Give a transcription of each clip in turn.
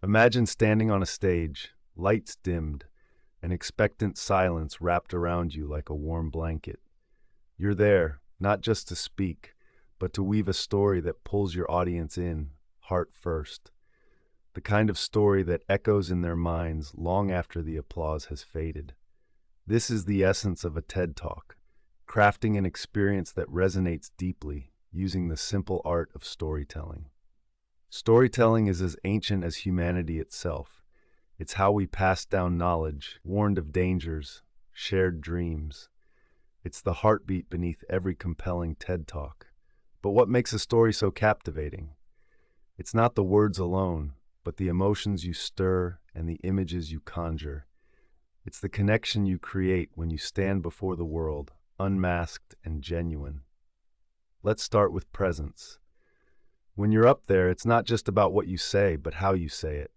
Imagine standing on a stage, lights dimmed, an expectant silence wrapped around you like a warm blanket. You're there, not just to speak, but to weave a story that pulls your audience in, heart first. The kind of story that echoes in their minds long after the applause has faded. This is the essence of a TED Talk, crafting an experience that resonates deeply, using the simple art of storytelling. Storytelling is as ancient as humanity itself. It's how we pass down knowledge, warned of dangers, shared dreams. It's the heartbeat beneath every compelling TED Talk. But what makes a story so captivating? It's not the words alone, but the emotions you stir and the images you conjure. It's the connection you create when you stand before the world, unmasked and genuine. Let's start with presence. When you're up there, it's not just about what you say, but how you say it.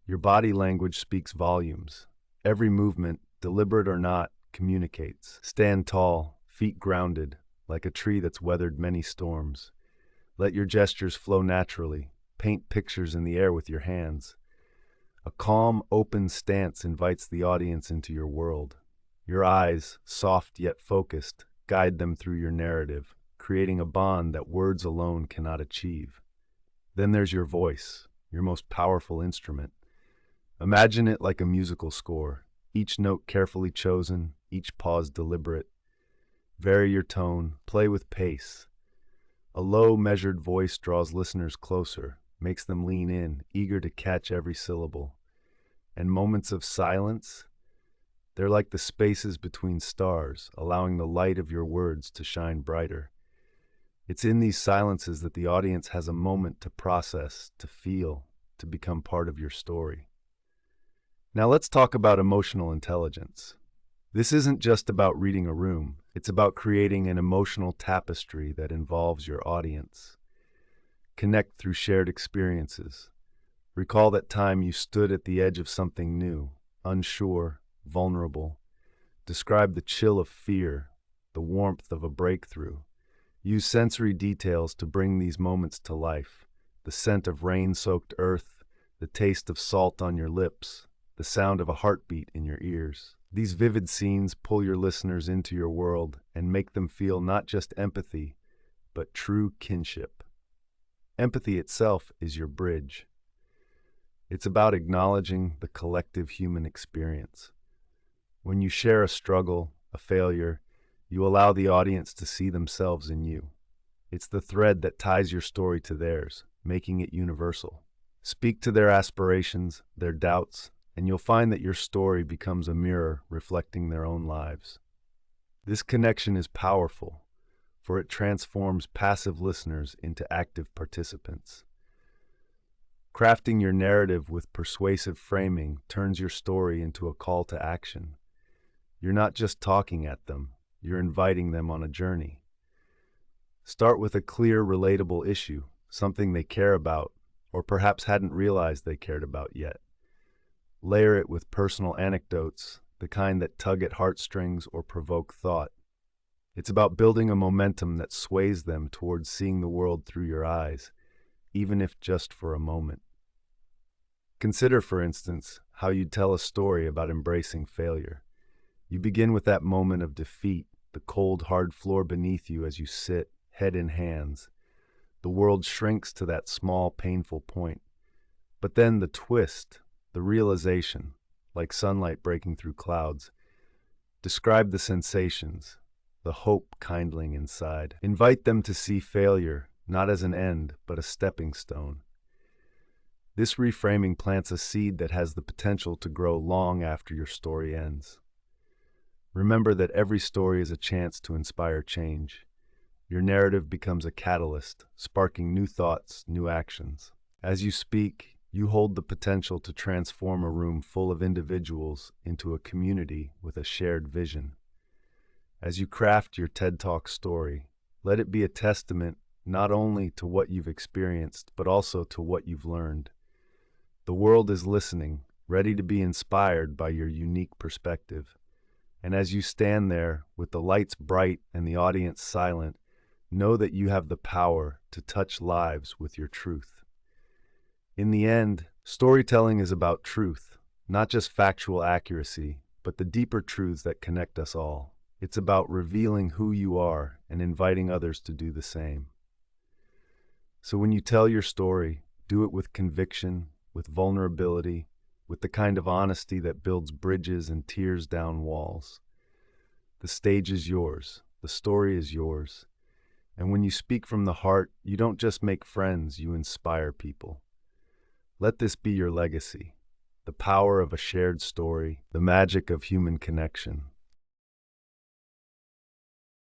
Your body language speaks volumes. Every movement, deliberate or not, communicates. Stand tall, feet grounded, like a tree that's weathered many storms. Let your gestures flow naturally. Paint pictures in the air with your hands. A calm, open stance invites the audience into your world. Your eyes, soft yet focused, guide them through your narrative, creating a bond that words alone cannot achieve. Then there's your voice, your most powerful instrument. Imagine it like a musical score, each note carefully chosen, each pause deliberate. Vary your tone, play with pace. A low, measured voice draws listeners closer, makes them lean in, eager to catch every syllable. And moments of silence, they're like the spaces between stars, allowing the light of your words to shine brighter. It's in these silences that the audience has a moment to process, to feel, to become part of your story. Now let's talk about emotional intelligence. This isn't just about reading a room, it's about creating an emotional tapestry that involves your audience. Connect through shared experiences. Recall that time you stood at the edge of something new, unsure, vulnerable. Describe the chill of fear, the warmth of a breakthrough. Use sensory details to bring these moments to life. The scent of rain-soaked earth, the taste of salt on your lips, the sound of a heartbeat in your ears. These vivid scenes pull your listeners into your world and make them feel not just empathy, but true kinship. Empathy itself is your bridge. It's about acknowledging the collective human experience. When you share a struggle, a failure, you allow the audience to see themselves in you. It's the thread that ties your story to theirs, making it universal. Speak to their aspirations, their doubts, and you'll find that your story becomes a mirror reflecting their own lives. This connection is powerful, for it transforms passive listeners into active participants. Crafting your narrative with persuasive framing turns your story into a call to action. You're not just talking at them, you're inviting them on a journey. Start with a clear, relatable issue, something they care about, or perhaps hadn't realized they cared about yet. Layer it with personal anecdotes, the kind that tug at heartstrings or provoke thought. It's about building a momentum that sways them towards seeing the world through your eyes, even if just for a moment. Consider, for instance, how you'd tell a story about embracing failure. You begin with that moment of defeat, the cold, hard floor beneath you as you sit, head in hands. The world shrinks to that small, painful point. But then the twist, the realization, like sunlight breaking through clouds. Describe the sensations, the hope kindling inside. Invite them to see failure, not as an end, but a stepping stone. This reframing plants a seed that has the potential to grow long after your story ends. Remember that every story is a chance to inspire change. Your narrative becomes a catalyst, sparking new thoughts, new actions. As you speak, you hold the potential to transform a room full of individuals into a community with a shared vision. As you craft your TED Talk story, let it be a testament not only to what you've experienced, but also to what you've learned. The world is listening, ready to be inspired by your unique perspective. And as you stand there, with the lights bright and the audience silent, know that you have the power to touch lives with your truth. In the end, Storytelling is about truth, not just factual accuracy, but the deeper truths that connect us all. It's about revealing who you are and inviting others to do the same. So when you tell your story, do it with conviction, with vulnerability, with the kind of honesty that builds bridges and tears down walls. The stage is yours. The story is yours. And when you speak from the heart, you don't just make friends, you inspire people. Let this be your legacy, the power of a shared story, the magic of human connection.